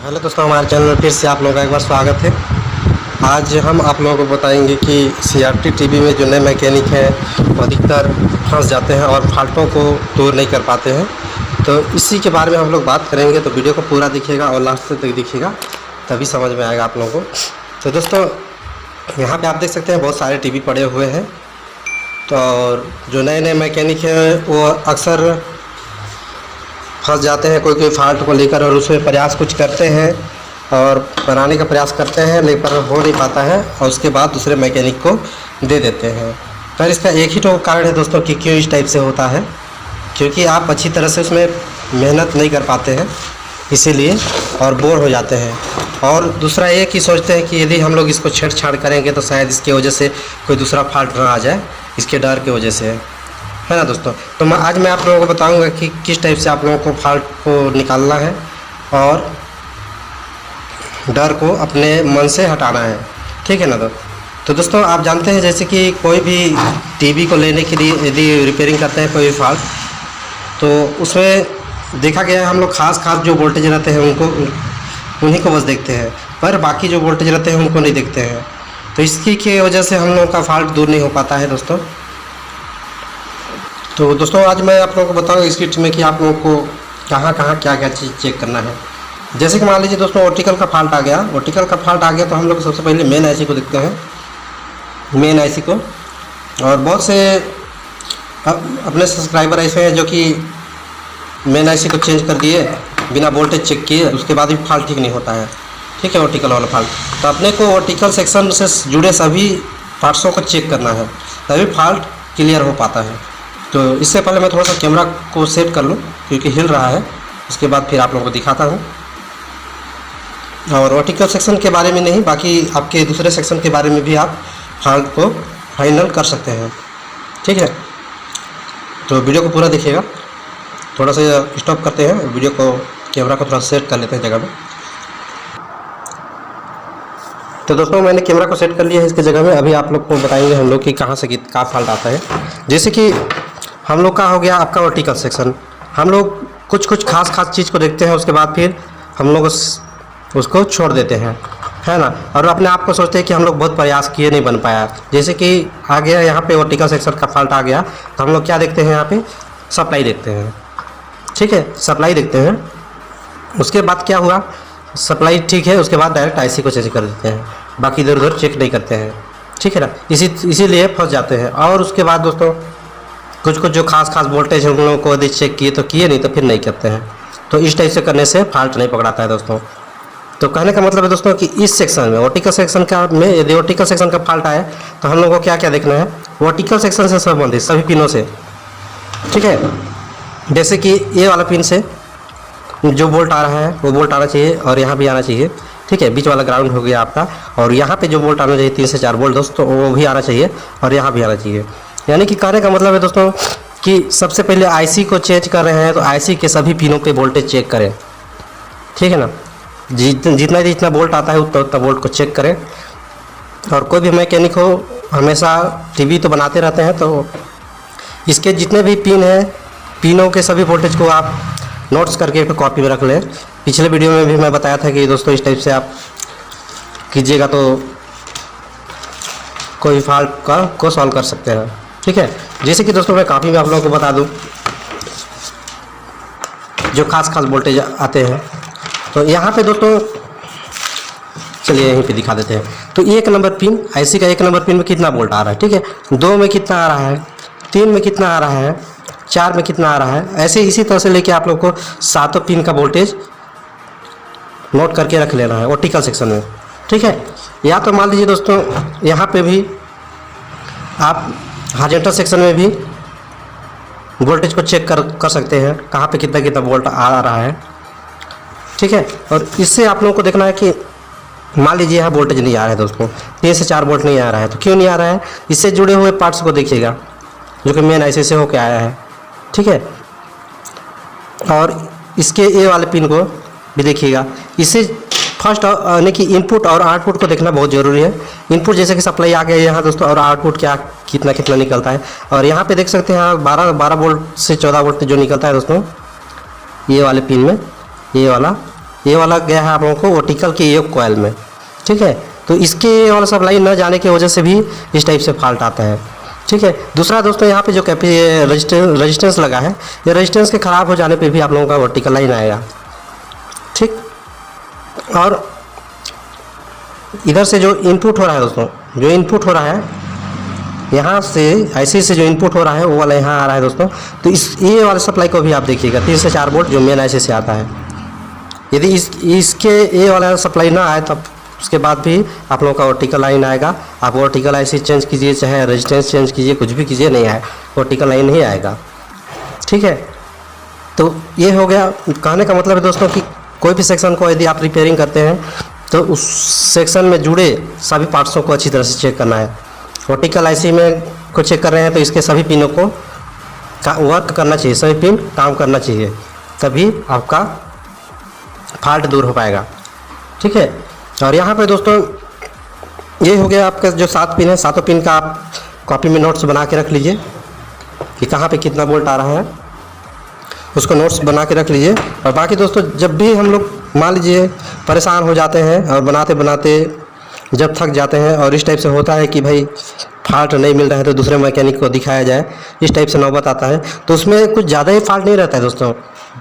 Hello दोस्तों, हमारे channel में फिर से आप लोगों का एक बार स्वागत है। आज हम आप लोगों को बताएंगे कि सीआरटी टीवी में जो नए मैकेनिक हैं वो अधिकतर फंस जाते हैं और फाल्टों को दूर नहीं कर पाते हैं। तो इसी के बारे में हम लोग बात करेंगे, तो वीडियो को पूरा दिखिएगा और लास्ट तक दिखिएगा, तभी समझ में आएगा आप लोगों को। तो दोस्तों, यहाँ पर आप देख सकते हैं बहुत सारे टीवी पड़े हुए हैं। तो और जो नए नए मैकेनिक हैं वो अक्सर फंस जाते हैं कोई फॉल्ट को लेकर, और उसमें प्रयास कुछ करते हैं और बनाने का प्रयास करते हैं, लेकिन हो नहीं पाता है और उसके बाद दूसरे मैकेनिक को दे देते हैं। पर इसका एक ही तो कारण है दोस्तों कि क्यों इस टाइप से होता है, क्योंकि आप अच्छी तरह से उसमें मेहनत नहीं कर पाते हैं इसीलिए, और बोर हो जाते हैं। और दूसरा ये कि सोचते हैं कि यदि हम लोग इसको छेड़छाड़ करेंगे तो शायद इसकी वजह से कोई दूसरा फॉल्ट ना आ जाए, इसके डर की वजह से, है ना दोस्तों। तो आज मैं आप लोगों को बताऊंगा कि किस टाइप से आप लोगों को फॉल्ट को निकालना है और डर को अपने मन से हटाना है, ठीक है ना। तो दोस्तों, आप जानते हैं जैसे कि कोई भी टीवी को लेने के लिए यदि रिपेयरिंग करते हैं कोई फॉल्ट, तो उसमें देखा गया है हम लोग खास जो वोल्टेज रहते हैं उन्हीं को बस देखते हैं, पर बाकी जो वोल्टेज रहते हैं उनको नहीं देखते हैं। तो इसकी की वजह से हम लोगों का फॉल्ट दूर नहीं हो पाता है दोस्तों। तो दोस्तों, आज मैं आप लोगों को बताऊंगा इस किट में कि आप लोगों को कहाँ क्या चीज़ चेक करना है। जैसे कि मान लीजिए दोस्तों, ऑप्टिकल का फॉल्ट आ गया। ऑप्टिकल का फॉल्ट आ गया तो हम लोग सबसे पहले मेन आईसी को देखते हैं, मेन आईसी को। और बहुत से अपने सब्सक्राइबर ऐसे हैं जो कि मेन आईसी को चेंज कर दिए बिना वोल्टेज चेक किए, उसके बाद भी फॉल्ट ठीक नहीं होता है, ठीक है, ऑप्टिकल वाला फॉल्ट। तो अपने को ऑप्टिकल सेक्शन से जुड़े सभी पार्ट्सों को चेक करना है, तभी फॉल्ट क्लियर हो पाता है। तो इससे पहले मैं थोड़ा सा कैमरा को सेट कर लूँ क्योंकि हिल रहा है, उसके बाद फिर आप लोगों को दिखाता हूँ। और ऑप्टिकल सेक्शन के बारे में नहीं, बाकी आपके दूसरे सेक्शन के बारे में भी आप फॉल्ट को फाइनल कर सकते हैं, ठीक है। तो वीडियो को पूरा देखिएगा। थोड़ा सा स्टॉप करते हैं वीडियो को, कैमरा को थोड़ा सेट कर लेते हैं जगह में। तो दोस्तों, मैंने कैमरा को सेट कर लिया है इसकी जगह में। अभी आप लोग को बताएंगे हम लोग कि कहाँ से क्या फॉल्ट आता है। जैसे कि हम लोग का हो गया आपका वर्टिकल सेक्शन, हम लोग कुछ खास चीज़ को देखते हैं, उसके बाद फिर हम लोग उसको छोड़ देते हैं, है ना। और अपने आप को सोचते हैं कि हम लोग बहुत प्रयास किए, नहीं बन पाया। जैसे कि आ गया यहाँ पे वर्टिकल सेक्शन का फॉल्ट आ गया, तो हम लोग क्या देखते हैं, यहाँ पे सप्लाई देखते हैं, ठीक है, सप्लाई देखते हैं। उसके बाद क्या हुआ, सप्लाई ठीक है, उसके बाद डायरेक्ट आईसी को चेंज कर देते हैं, बाकी इधर उधर चेक नहीं करते हैं, ठीक है ना। इसीलिए फंस जाते हैं। और उसके बाद दोस्तों, कुछ जो खास वोल्टेज हम लोगों को यदि चेक किए तो किए, नहीं तो फिर नहीं करते हैं। तो इस टाइप से करने से फॉल्ट नहीं पकड़ाता है दोस्तों। तो कहने का मतलब है दोस्तों कि इस सेक्शन में वर्टिकल सेक्शन का में यदि वर्टिकल सेक्शन का फॉल्ट आए तो हम लोगों को क्या देखना है, वर्टिकल सेक्शन से संबंधित सभी पिनों से, ठीक है। जैसे कि ये वाला पिन से जो वोल्ट आ रहा है वो वोल्ट आना चाहिए और यहाँ भी आना चाहिए, ठीक है। बीच वाला ग्राउंड हो गया आपका, और यहाँ पे जो वोल्ट आना चाहिए 3 से 4 वोल्ट दोस्तों, वो भी आना चाहिए और यहाँ भी आना चाहिए। यानी कि कहने का मतलब है दोस्तों कि सबसे पहले आईसी को चेंज कर रहे हैं तो आईसी के सभी पिनों पे वोल्टेज चेक करें, ठीक है ना। जितना वोल्ट आता है उतना वोल्ट को चेक करें। और कोई भी मैकेनिक हो हमेशा टीवी तो बनाते रहते हैं, तो इसके जितने भी पिन हैं, पिनों के सभी वोल्टेज को आप नोट्स करके एक कॉपी में रख लें। पिछले वीडियो में भी मैं बताया था कि दोस्तों इस टाइप से आप कीजिएगा तो कोई फॉल्ट को सॉल्व कर सकते हैं, ठीक है। जैसे कि दोस्तों, मैं कॉपी में आप लोगों को बता दूं जो खास वोल्टेज आते हैं। तो यहाँ पे दोस्तों, चलिए यहीं पे दिखा देते हैं। तो 1 नंबर पिन, आईसी का 1 नंबर पिन में कितना वोल्ट आ रहा है, ठीक है। 2 में कितना आ रहा है, 3 में कितना आ रहा है, 4 में कितना आ रहा है, ऐसे इसी तरह से लेके आप लोग को 7 पिन का वोल्टेज नोट करके रख लेना है वर्टिकल सेक्शन में, ठीक है। या तो मान लीजिए दोस्तों, यहाँ पे भी आप हॉरिजॉन्टल सेक्शन में भी वोल्टेज को चेक कर सकते हैं, कहाँ पे कितना वोल्ट आ रहा है, ठीक है। और इससे आप लोगों को देखना है कि मान लीजिए यहाँ वोल्टेज नहीं आ रहा है दोस्तों, 3 से 4 वोल्ट नहीं आ रहा है, तो क्यों नहीं आ रहा है, इससे जुड़े हुए पार्ट्स को देखिएगा जो कि मेन आईसी से होकर आया है, ठीक है। और इसके ए वाले पिन को भी देखिएगा। इससे फर्स्ट यानी कि इनपुट और आउटपुट को देखना बहुत ज़रूरी है। इनपुट जैसे कि सप्लाई आ गया यहाँ दोस्तों, और आउटपुट क्या कितना निकलता है। और यहाँ पे देख सकते हैं 12 वोल्ट से 14 वोल्ट जो निकलता है दोस्तों, ये वाले पिन में, ये वाला ये वाला गया है आप लोगों को वर्टिकल के एक कॉइल में, ठीक है। तो इसके ये वाला सप्लाई न जाने की वजह से भी इस टाइप से फॉल्ट आता है, ठीक है। दूसरा दोस्तों यहाँ पे जो रजिस्टेंस लगा है, ये रजिस्टेंस के ख़राब हो जाने पे भी आप लोगों का वर्टिकल लाइन आएगा, ठीक। और इधर से जो इनपुट हो रहा है दोस्तों, जो इनपुट हो रहा है यहाँ से IC से जो इनपुट हो रहा है वो वाला यहाँ आ रहा है दोस्तों। तो ये वाले सप्लाई को भी आप देखिएगा 3 से 4 वोल्ट जो मेन IC से आता है। यदि इसके ये वाला सप्लाई ना आए तब उसके बाद भी आप लोगों का वर्टिकल लाइन आएगा। आप वर्टिकल IC चेंज कीजिए, चाहे रेजिस्टेंस चेंज कीजिए, कुछ भी कीजिए, नहीं आए वर्टिकल लाइन नहीं आएगा, ठीक है। तो ये हो गया। कहने का मतलब है दोस्तों कि कोई भी सेक्शन को यदि आप रिपेयरिंग करते हैं तो उस सेक्शन में जुड़े सभी पार्ट्सों को अच्छी तरह से चेक करना है। वर्टिकल IC में को चेक कर रहे हैं तो इसके सभी पिनों को वर्क करना चाहिए, सभी पिन काम करना चाहिए, तभी आपका फॉल्ट दूर हो पाएगा, ठीक है। और यहाँ पे दोस्तों ये हो गया आपका जो 7 पिन है, 7 पिन का आप कॉपी में नोट्स बना के रख लीजिए कि कहाँ पे कितना वोल्ट आ रहा है, उसको नोट्स बना के रख लीजिए। और बाकी दोस्तों जब भी हम लोग मान लीजिए परेशान हो जाते हैं और बनाते बनाते जब थक जाते हैं और इस टाइप से होता है कि भाई फॉल्ट नहीं मिल रहा है तो दूसरे मैकेनिक को दिखाया जाए, इस टाइप से नौबत आता है, तो उसमें कुछ ज़्यादा ही फॉल्ट नहीं रहता है दोस्तों,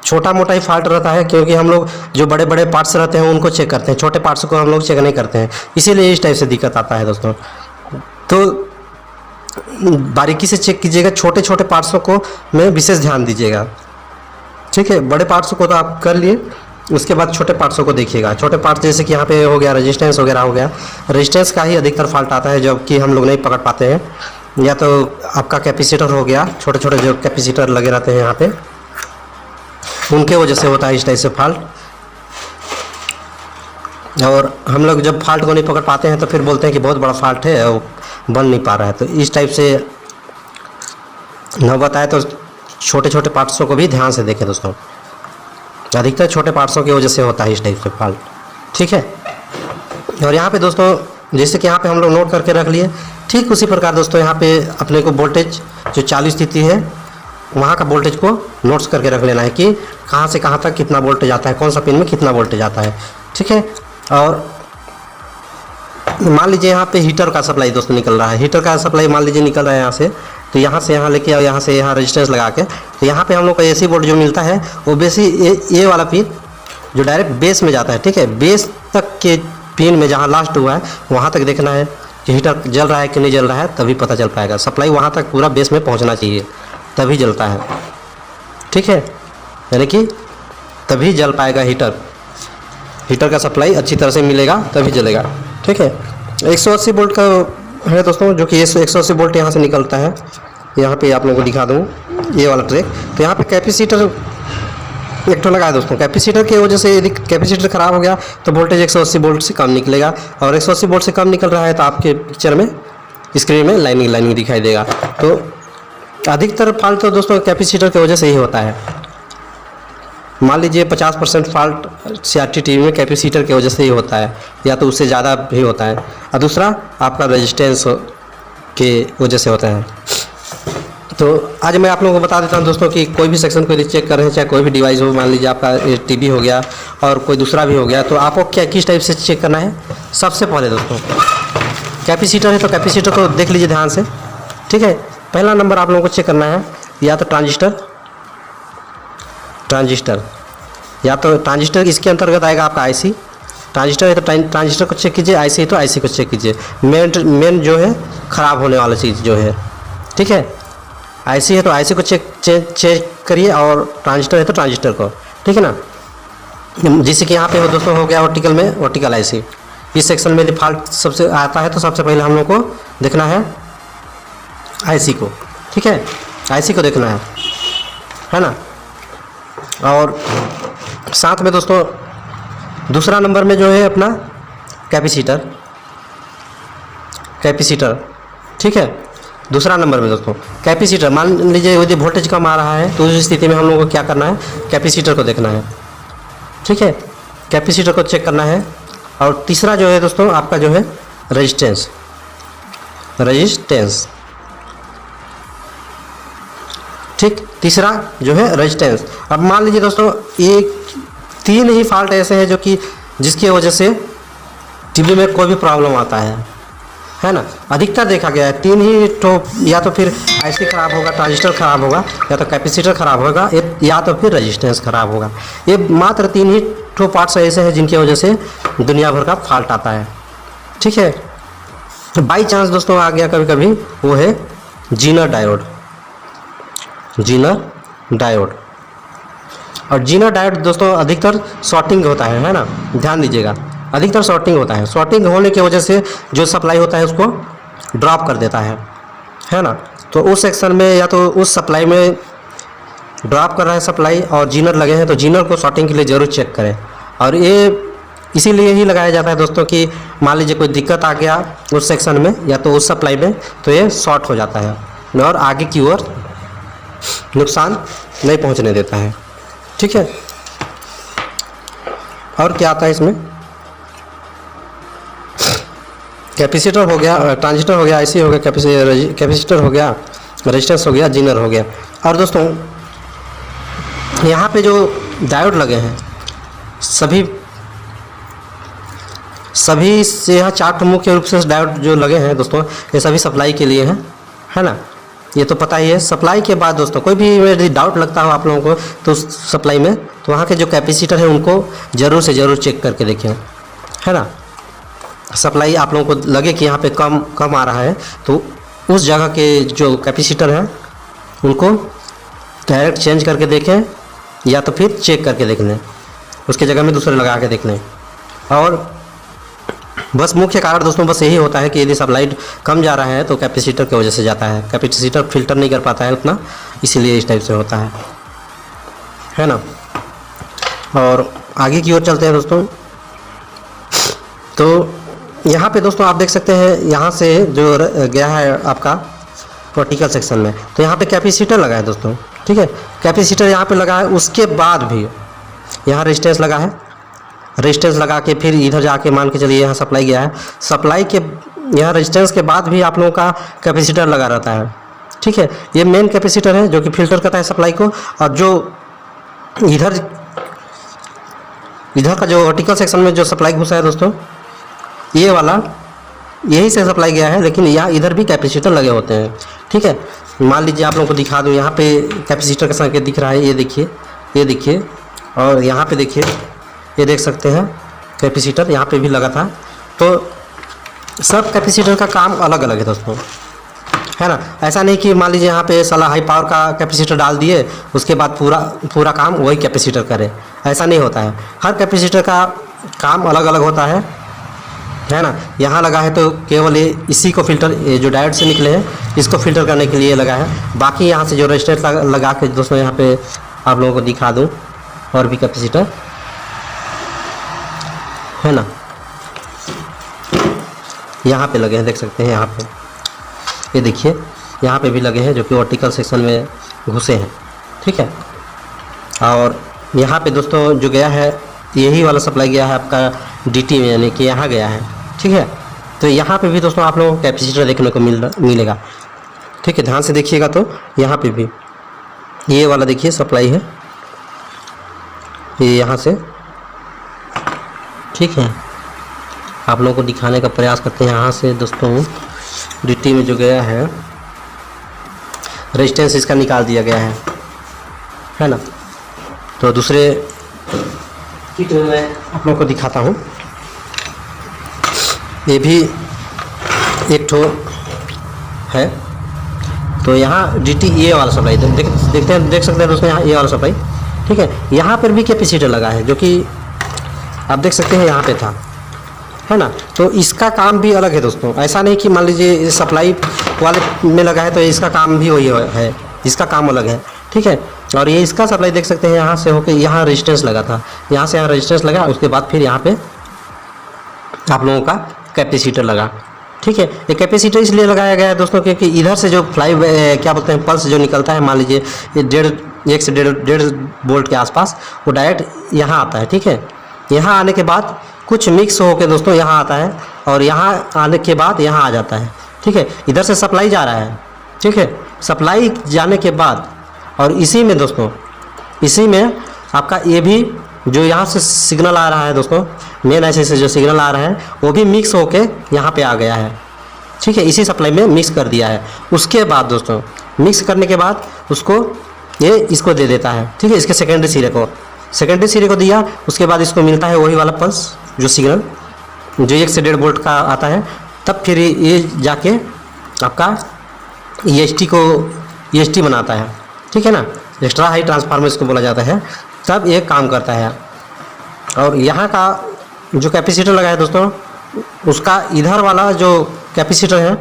छोटा मोटा ही फॉल्ट रहता है। क्योंकि हम लोग जो बड़े बड़े पार्ट्स रहते हैं उनको चेक करते हैं, छोटे पार्ट्स को हम लोग चेक नहीं करते हैं, इसीलिए इस टाइप से दिक्कत आता है दोस्तों। तो बारीकी से चेक कीजिएगा, छोटे छोटे पार्ट्सों को में विशेष ध्यान दीजिएगा, ठीक है। बड़े पार्ट्स को तो आप कर लिए, उसके बाद छोटे पार्ट्सों को देखिएगा। छोटे पार्ट्स जैसे कि यहाँ पे हो गया रेजिस्टेंस वगैरह हो गया, रेजिस्टेंस का ही अधिकतर फॉल्ट आता है जबकि हम लोग नहीं पकड़ पाते हैं। या तो आपका कैपेसिटर हो गया, छोटे छोटे जो कैपेसिटर लगे रहते हैं यहाँ पे, उनके वजह से होता है इस टाइप से फॉल्ट। और हम लोग जब फॉल्ट को नहीं पकड़ पाते हैं तो फिर बोलते हैं कि बहुत बड़ा फॉल्ट है और बन नहीं पा रहा है। तो इस टाइप से नौबत आए तो छोटे छोटे पार्ट्सों को भी ध्यान से देखें दोस्तों, अधिकतर छोटे पार्ट्सों की वजह से होता है इस टाइप से फॉल्ट, ठीक है। और यहाँ पे दोस्तों जैसे कि यहाँ पे हम लोग नोट करके रख लिए, ठीक उसी प्रकार दोस्तों यहाँ पे अपने को वोल्टेज जो चालू स्थिति है वहाँ का वोल्टेज को नोट्स करके रख लेना है कि कहाँ से कहाँ तक कितना वोल्टेज आता है, कौन सा पिन में कितना वोल्टेज आता है, ठीक है। और मान लीजिए यहाँ पे हीटर का सप्लाई दोस्तों निकल रहा है, हीटर का सप्लाई मान लीजिए निकल रहा है यहाँ से, तो यहाँ से यहाँ लेके और यहाँ से यहाँ रेजिस्टेंस लगा के, तो यहाँ पे हम लोग का AC वोल्ट जो मिलता है वो बेसी ये वाला पिन जो डायरेक्ट बेस में जाता है, ठीक है। बेस तक के पिन में जहाँ लास्ट हुआ है वहाँ तक देखना है कि हीटर जल रहा है कि नहीं जल रहा है, तभी पता चल पाएगा। सप्लाई वहाँ तक पूरा बेस में पहुँचना चाहिए तभी जलता है, ठीक है। यानी कि तभी जल पाएगा हीटर का सप्लाई अच्छी तरह से मिलेगा तभी जलेगा, ठीक है। 180 वोल्ट का है दोस्तों, जो कि 180 वोल्ट यहाँ से निकलता है। यहाँ पे आप लोगों को दिखा दूँ ये वाला ट्रैक, तो यहाँ पे कैपेसिटर एक तो लगा है दोस्तों। कैपेसिटर की वजह से यदि कैपेसिटर ख़राब हो गया तो वोल्टेज 180 वोल्ट से कम निकलेगा, और 180 वोल्ट से कम निकल रहा है तो आपके पिक्चर में स्क्रीन में लाइनिंग दिखाई देगा। तो अधिकतर फॉल्ट तो दोस्तों कैपेसिटर की वजह से ही होता है। मान लीजिए 50% फॉल्ट CRT टीवी में कैपेसिटर की वजह से ही होता है, या तो उससे ज़्यादा भी होता है, और दूसरा आपका रेजिस्टेंस के वजह से होता है। तो आज मैं आप लोगों को बता देता हूं दोस्तों कि कोई भी सेक्शन को यदि चेक कर रहे हैं, चाहे कोई भी डिवाइस हो, मान लीजिए आपका टीवी हो गया और कोई दूसरा भी हो गया, तो आपको क्या किस टाइप से चेक करना है। सबसे पहले दोस्तों कैपेसिटर है तो कैपेसिटर को देख लीजिए ध्यान से, ठीक है। पहला नंबर आप लोगों को चेक करना है या तो ट्रांजिस्टर, या तो ट्रांजिस्टर इसके अंतर्गत आएगा आपका IC। ट्रांजिस्टर है तो ट्रांजिस्टर को चेक कीजिए, IC है तो IC को चेक कीजिए। मेन जो है ख़राब होने वाला चीज़ जो है, ठीक है। IC है तो IC को चेक करिए, और ट्रांजिस्टर है तो ट्रांजिस्टर को, ठीक है ना। जैसे कि यहाँ पे हो दोस्तों हो गया वर्टिकल में वर्टिकल IC। इस सेक्शन में यदि फॉल्ट सबसे आता है तो सबसे पहले हम लोग को देखना है IC को, ठीक है। IC को देखना है ना। और साथ में दोस्तों दूसरा नंबर में जो है अपना कैपेसिटर, ठीक है। दूसरा नंबर में दोस्तों कैपेसिटर, मान लीजिए यदि वोल्टेज कम आ रहा है तो उस स्थिति में हम लोगों को क्या करना है, कैपेसिटर को देखना है, ठीक है। कैपेसिटर को चेक करना है। और तीसरा जो है दोस्तों आपका जो है रेजिस्टेंस, ठीक। तीसरा जो है रेजिस्टेंस। अब मान लीजिए दोस्तों ये 3 ही फॉल्ट ऐसे हैं जो कि जिसकी वजह से टीवी में कोई भी प्रॉब्लम आता है ना। अधिकतर देखा गया है 3 ही तो, या तो फिर आईसी ख़राब होगा, ट्रांजिस्टर ख़राब होगा, या तो कैपेसिटर ख़राब होगा, या तो फिर रेजिस्टेंस ख़राब होगा। ये मात्र 3 ही तो पार्ट्स ऐसे हैं जिनकी वजह से दुनिया भर का फॉल्ट आता है। ठीक है, बाई चांस दोस्तों आ गया कभी कभी, वो है जीनर डायोड। जीनर डायोड, और जीनर डायोड दोस्तों अधिकतर शॉर्टिंग होता है ना, ध्यान दीजिएगा, अधिकतर शॉर्टिंग होता है। शॉर्टिंग होने की वजह से जो सप्लाई होता है उसको ड्रॉप कर देता है ना। तो उस सेक्शन में या तो उस सप्लाई में ड्रॉप कर रहा है सप्लाई और जीनर लगे हैं, तो जीनर को शॉर्टिंग के लिए ज़रूर चेक करें। और ये इसीलिए ही लगाया जाता है दोस्तों कि मान लीजिए कोई दिक्कत आ गया उस सेक्शन में या तो उस सप्लाई में, तो ये शॉर्ट हो जाता है और आगे की ओर नुकसान नहीं पहुंचने देता है। ठीक है, और क्या आता है इसमें, कैपेसिटर हो गया, ट्रांजिस्टर हो गया, आईसी हो गया, कैपेसिटर हो गया, रेजिस्टेंस हो गया, जीनर हो गया। और दोस्तों यहाँ पे जो डायोड लगे हैं सभी से यहाँ 4 मुख्य रूप से डायोड जो लगे हैं दोस्तों, ये सभी सप्लाई के लिए हैं, है ना। ये तो पता ही है। सप्लाई के बाद दोस्तों कोई भी यदि डाउट लगता हो आप लोगों को तो सप्लाई में, तो वहाँ के जो कैपेसिटर है उनको ज़रूर से ज़रूर चेक करके देखें, है ना। सप्लाई आप लोगों को लगे कि यहाँ पे कम आ रहा है, तो उस जगह के जो कैपेसिटर हैं उनको डायरेक्ट चेंज करके देखें, या तो फिर चेक करके देख लें, उसके जगह में दूसरे लगा के देख लें। और बस मुख्य कारण दोस्तों बस यही होता है कि यदि सप्लाई कम जा रहा है तो कैपेसिटर की वजह से जाता है, कैपेसिटर फिल्टर नहीं कर पाता है उतना, इसीलिए इस टाइप से होता है ना। और आगे की ओर चलते हैं दोस्तों। तो यहाँ पे दोस्तों आप देख सकते हैं, यहाँ से जो गया है आपका वर्टिकल सेक्शन में, तो यहाँ पे कैपेसिटर लगा है दोस्तों। ठीक है, कैपेसिटर यहाँ पे लगा है, उसके बाद भी यहाँ रेजिस्टेंस लगा है, रेजिस्टेंस लगा के फिर इधर जाके मान के चलिए यहाँ सप्लाई गया है, सप्लाई के यहाँ रेजिस्टेंस के बाद भी आप लोगों का कैपेसिटर लगा रहता है। ठीक है, ये मेन कैपेसिटर है जो कि फिल्टर करता है सप्लाई को, और जो इधर का जो वर्टिकल सेक्शन में जो सप्लाई घुसा है दोस्तों, ये वाला यही से सप्लाई गया है, लेकिन यहाँ इधर भी कैपेसिटर लगे होते हैं। ठीक है, मान लीजिए आप लोगों को दिखा दूँ, यहाँ पे कैपेसिटर का संकेत दिख रहा है, ये देखिए, और यहाँ पे देखिए, ये देख सकते हैं कैपेसिटर यहाँ पे भी लगा था। तो सब कैपेसिटर का काम अलग अलग है दोस्तों, है ना। ऐसा नहीं कि मान लीजिए यहाँ पे साला हाई पावर का कैपेसिटर डाल दिए, उसके बाद पूरा काम वही कैपेसिटर करे, ऐसा नहीं होता है। हर कैपेसिटर का काम अलग अलग होता है ना। यहाँ लगा है तो केवल ये इसी को फिल्टर, ये जो डायोड से निकले हैं इसको फिल्टर करने के लिए लगा है। बाकी यहाँ से जो रेजिस्टेंस लगा के दोस्तों यहाँ पे आप लोगों को दिखा दूँ, और भी कैपेसिटर है ना, यहाँ पे लगे हैं, देख सकते हैं यहाँ पे, ये देखिए यहाँ पे भी लगे हैं जो कि वर्टिकल सेक्शन में घुसे हैं। ठीक है, और यहाँ पे दोस्तों जो गया है, यही वाला सप्लाई गया है आपका डीटी में, यानी कि यहाँ गया है। ठीक है, तो यहाँ पे भी दोस्तों आप लोगों को कैपेसिटर देखने को मिलेगा। ठीक है, ध्यान से देखिएगा तो यहाँ पे भी ये वाला देखिए सप्लाई है, ये यहाँ से। ठीक है, आप लोगों को दिखाने का प्रयास करते हैं। यहाँ से दोस्तों डीटी में जो गया है, रेजिस्टेंस इसका निकाल दिया गया है ना। तो दूसरे किट में आप लोगों को दिखाता हूँ, ये भी एक ठो है। तो यहाँ डीटी ये वाला सप्लाई देख सकते हैं दोस्तों, यहाँ ये वाला सप्लाई। ठीक है, यहाँ पर भी कैपेसिटर लगा है जो कि आप देख सकते हैं यहाँ पे था, है ना। तो इसका काम भी अलग है दोस्तों, ऐसा नहीं कि मान लीजिए सप्लाई वाले में लगा है तो इसका काम भी वही है, इसका काम अलग है। ठीक है, और ये इसका सप्लाई देख सकते हैं, यहाँ से होकर यहाँ रेजिस्टेंस लगा था, यहाँ से यहाँ रेजिस्टेंस लगा, उसके बाद फिर यहाँ पे आप लोगों का कैपेसिटर लगा। ठीक है, ये कैपेसिटर इसलिए लगाया गया है दोस्तों क्योंकि इधर से जो क्या बोलते हैं पल्स जो निकलता है, मान लीजिए ये 1 से 1.5 वोल्ट के आसपास, वो डायरेक्ट यहाँ आता है। ठीक है, यहाँ आने के बाद कुछ मिक्स हो के दोस्तों यहाँ आता है, और यहाँ आने के बाद यहाँ आ जाता है। ठीक है, इधर से सप्लाई जा रहा है। ठीक है, सप्लाई जाने के बाद, और इसी में दोस्तों, इसी में आपका ये भी जो यहाँ से सिग्नल आ रहा है दोस्तों, मेन ऐसे से जो सिग्नल आ रहा है वो भी मिक्स होके यहाँ पे आ गया है, ठीक है, इसी सप्लाई में मिक्स कर दिया है। उसके बाद दोस्तों मिक्स करने के बाद उसको ये इसको दे देता है, ठीक है, इसके सेकेंडरी सिरे को दिया। उसके बाद इसको मिलता है वही वाला पल्स जो सिग्नल जो 1 से 1.5 वोल्ट का आता है। तब फिर ये जाके आपका EST बनाता है, ठीक है ना, एक्स्ट्रा हाई ट्रांसफार्मर इसको बोला जाता है। तब ये काम करता है। और यहाँ का जो कैपेसिटर लगा है दोस्तों, उसका इधर वाला जो कैपेसिटर है,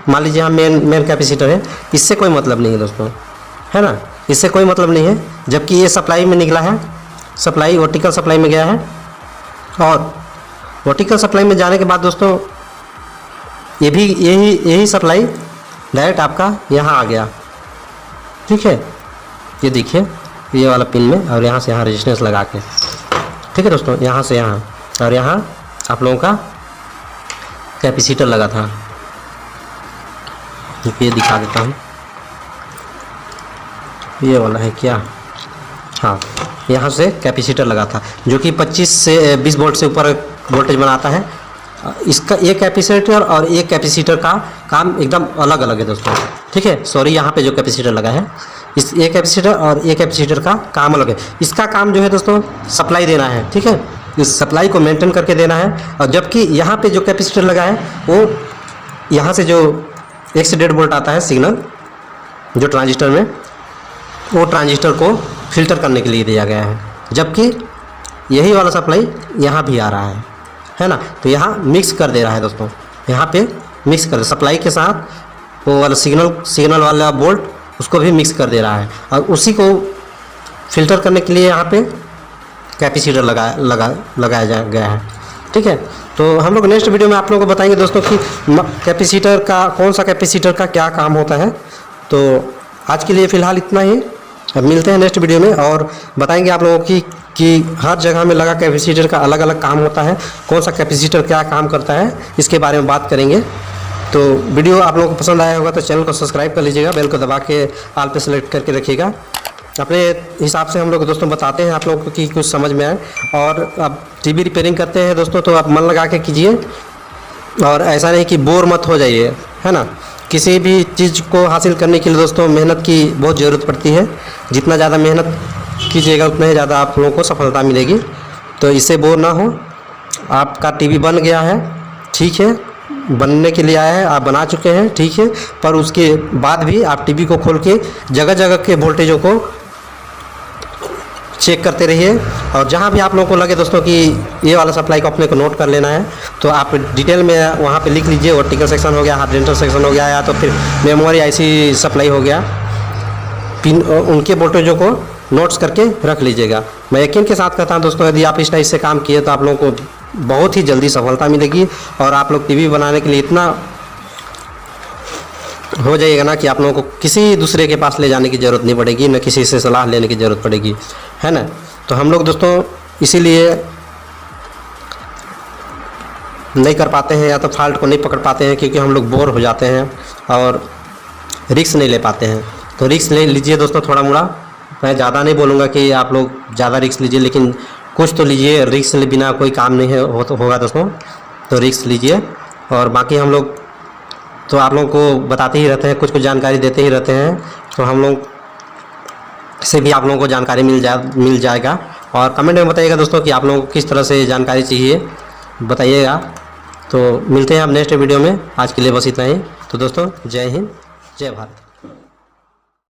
मान लीजिए यहाँ मेन कैपेसिटर है, इससे कोई मतलब नहीं है दोस्तों, है ना, इससे कोई मतलब नहीं है। जबकि ये सप्लाई में निकला है, सप्लाई वर्टिकल सप्लाई में गया है। और वर्टिकल सप्लाई में जाने के बाद दोस्तों ये भी यही सप्लाई डायरेक्ट आपका यहाँ आ गया, ठीक है, ये देखिए ये वाला पिन में, और यहाँ से यहाँ रेजिस्टेंस लगा के, ठीक है दोस्तों, यहाँ से यहाँ, और यहाँ आप लोगों का कैपेसिटर लगा था। ये दिखा देता हूँ, ये वाला है क्या, हाँ, यहाँ से कैपेसिटर लगा था जो कि 25 से 20 वोल्ट से ऊपर वोल्टेज बनाता है। इसका एक कैपेसिटर और एक कैपेसिटर का काम एकदम अलग अलग है दोस्तों, ठीक है। सॉरी, यहाँ पे जो कैपेसिटर लगा है, इस एक कैपेसिटर और एक कैपेसिटर का काम अलग है। इसका काम जो है दोस्तों सप्लाई देना है, ठीक है, इस सप्लाई को मेंटेन करके देना है। और जबकि यहाँ पे जो कैपेसिटर लगा है वो यहाँ से जो 1 से 1.5 वोल्ट आता है सिग्नल जो ट्रांजिस्टर में, वो ट्रांजिस्टर को फिल्टर करने के लिए दिया गया है। जबकि यही वाला सप्लाई यहाँ भी आ रहा है ना, तो यहाँ मिक्स कर दे रहा है दोस्तों, यहाँ पे मिक्स कर सप्लाई के साथ वो वाला सिग्नल वाला वोल्ट उसको भी मिक्स कर दे रहा है। और उसी को फिल्टर करने के लिए यहाँ पे कैपेसिटर लगाया गया है, ठीक है। तो हम लोग नेक्स्ट वीडियो में आप लोगों को बताएंगे दोस्तों कि कैपेसिटर का, कौन सा कैपेसिटर का क्या काम होता है। तो आज के लिए फ़िलहाल इतना ही, अब मिलते हैं नेक्स्ट वीडियो में और बताएंगे आप लोगों की कि हर जगह में लगा कैपेसिटर का अलग अलग काम होता है, कौन सा कैपेसिटर क्या काम करता है, इसके बारे में बात करेंगे। तो वीडियो आप लोगों को पसंद आया होगा तो चैनल को सब्सक्राइब कर लीजिएगा, बेल को दबा के ऑल पे सेलेक्ट करके रखिएगा। अपने हिसाब से हम लोग दोस्तों बताते हैं आप लोगों को कि कुछ समझ में आए। और अब टीवी रिपेयरिंग करते हैं दोस्तों तो आप मन लगा के कीजिए, और ऐसा नहीं कि बोर मत हो जाइए, है ना। किसी भी चीज़ को हासिल करने के लिए दोस्तों मेहनत की बहुत ज़रूरत पड़ती है। जितना ज़्यादा मेहनत कीजिएगा उतना ही ज़्यादा आप लोगों को सफलता मिलेगी। तो इससे बोर ना हो। आपका टीवी बन गया है, ठीक है, बनने के लिए आया है, आप बना चुके हैं, ठीक है, पर उसके बाद भी आप टीवी को खोल के जगह जगह के वोल्टेजों को चेक करते रहिए। और जहाँ भी आप लोगों को लगे दोस्तों कि ये वाला सप्लाई को अपने को नोट कर लेना है तो आप डिटेल में वहाँ पे लिख लीजिए। वर्टिकल सेक्शन हो गया, हार्जेंटल सेक्शन हो गया, या तो फिर मेमोरी IC सप्लाई हो गया, पिन, उनके वोल्टेजों को नोट्स करके रख लीजिएगा। मैं यकीन के साथ कहता हूँ दोस्तों, यदि आप इस टाइप से काम किए तो आप लोगों को बहुत ही जल्दी सफलता मिलेगी और आप लोग टीवी बनाने के लिए इतना हो जाइएगा ना कि आप लोगों को किसी दूसरे के पास ले जाने की ज़रूरत नहीं पड़ेगी, न किसी से सलाह लेने की ज़रूरत पड़ेगी, है ना। तो हम लोग दोस्तों इसीलिए नहीं कर पाते हैं या तो फॉल्ट को नहीं पकड़ पाते हैं क्योंकि हम लोग बोर हो जाते हैं और रिस्क नहीं ले पाते हैं। तो रिस्क ले लीजिए दोस्तों थोड़ा मोड़ा। मैं ज़्यादा नहीं बोलूँगा कि आप लोग ज़्यादा रिस्क लीजिए, लेकिन कुछ तो लीजिए। रिस्क ले बिना कोई काम नहीं है होगा दोस्तों, तो रिस्क लीजिए। और बाकी हम लोग तो आप लोगों को बताते ही रहते हैं, कुछ जानकारी देते ही रहते हैं। तो हम लोग से भी आप लोगों को जानकारी मिल जाएगा। और कमेंट में बताइएगा दोस्तों कि आप लोगों को किस तरह से जानकारी चाहिए, बताइएगा। तो मिलते हैं आप नेक्स्ट वीडियो में। आज के लिए बस इतना ही। तो दोस्तों जय हिंद, जय भारत।